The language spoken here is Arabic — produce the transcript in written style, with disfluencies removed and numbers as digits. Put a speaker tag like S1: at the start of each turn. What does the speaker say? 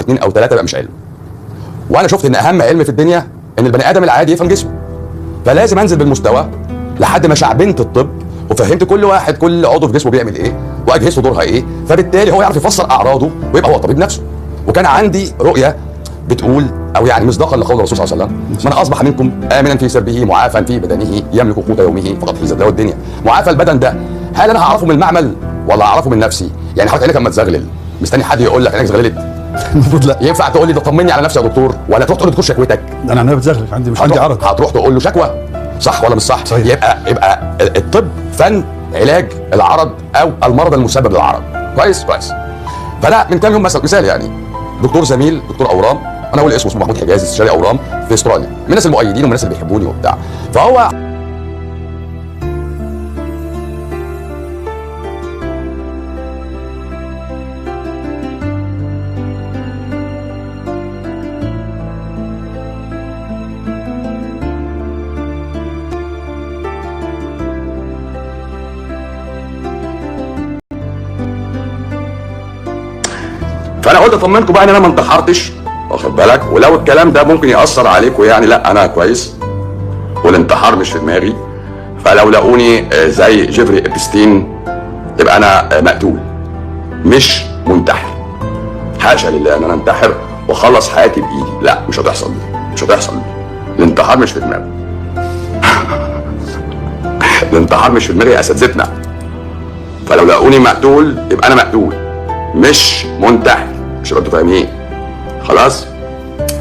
S1: 2 او 3 يبقى مش علم. وانا شفت ان اهم علم في الدنيا ان البني ادم العادي يفهم جسمه، فلازم انزل بالمستوى لحد ما شعبنت الطب وفهمت كل واحد كل عضو في جسمه بيعمل ايه واجهزته دورها ايه، فبالتالي هو يعرف يفسر اعراضه ويبقى هو طبيب نفسه. وكان عندي رؤيه بتقول او يعني مصداقا لقول الرسول صلى الله عليه وسلم: من اصبح منكم امنا في سربه معافى في بدنه يملك قوت يومه فقد حيزت له الدنيا. معافى البدن ده هل انا هعرفه من المعمل ولا هعرفه من نفسي؟ يعني حضرتك عينك لما تزغلل مستني حد يقول لك عينك زغللت؟
S2: المفروض لا.
S1: ينفع تقول لي ده طمني على نفسي يا دكتور، ولا تروح تقول لي دكتور شكوتك؟
S2: انا عينيا بتزغلل، مش عندي عرض.
S1: هتروح تقول له شكوى، صح ولا مش صح؟
S2: صحيح.
S1: يبقى الطب فن علاج العرض او المرض المسبب للعرض. كويس. فلا من كام يوم مثال يعني دكتور زميل دكتور اورام، انا اقول اسمه محمود حجازي، استشاري اورام في استراليا، من الناس المؤيدين ومن الناس اللي بيحبوني وبتاع. فهو فانا قلت اطمنكم بقى ان انا ما انتحرتش، واخد بالك، ولو الكلام ده ممكن ياثر عليكم يعني لا انا كويس والانتحار مش في دماغي. فلو لاقوني زي جيفري ابستين يبقى انا مقتول مش منتحر. حاشا لله ان انا انتحر واخلص حياتي بايدي، لا مش هتحصل دي، مش هتحصل دي. الانتحار مش في دماغي. الانتحار مش في دماغي اساتذتنا. فلو لاقوني مقتول يبقى انا مقتول مش منتحر، مش انتوا فاهمين؟ خلاص؟